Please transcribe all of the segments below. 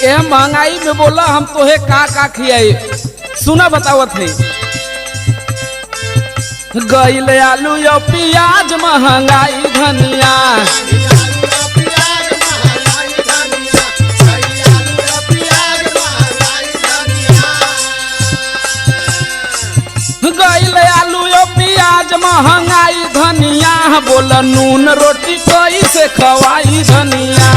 ये महंगाई में बोला हम तोहे का खियाई। सुना बतावत है गईल आलू यो प्याज महंगाई धनिया गईल आलू यो प्याज महंगाई धनिया बोल नून रोटी कैसे खवाई धनिया।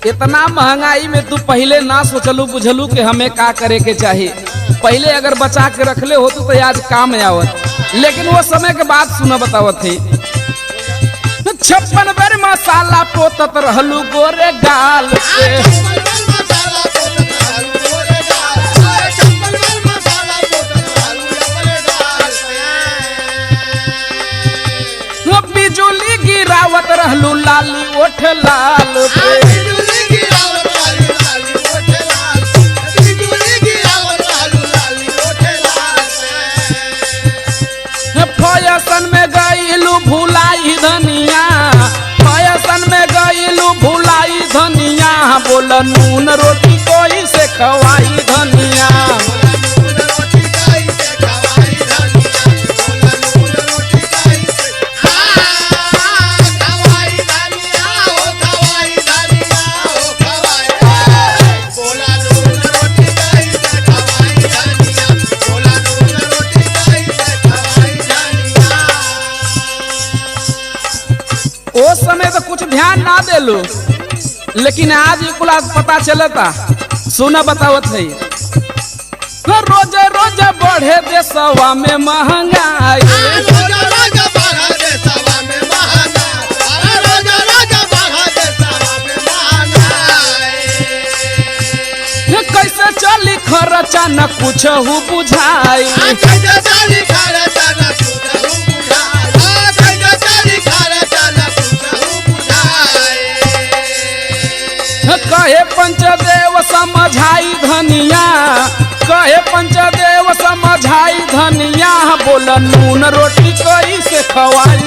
इतना महंगाई में तू पहले ना सोचलू बुझलू कि हमें का करे के चाहिए। पहले अगर बचा के रखले हो तो आज काम आवत, लेकिन वो समय के बाद सुना बतावत थी 56 बेर मसाला पोतत रहलू गोरे गाल पे। बिजुली गिरावत रहलू लाली ओठ लाल पे। फैशन में गईलू भुलाई धनिया, फैशन में गईलू भुलाई धनिया बोल नून रोटी कोई से खवाई धनिया। उस समय तो कुछ ध्यान ना देलू, लेकिन आज कुला पता चलता। सुना बतावत है रोज रोज बढ़े देशवा में महंगाई, कैसे चली खर्चा न कुछ हो बुझाई। कहे पंचदेव समझाई धनिया, कहे पंचदेव समझाई धनिया बोल नून रोटी कैसे खवाई।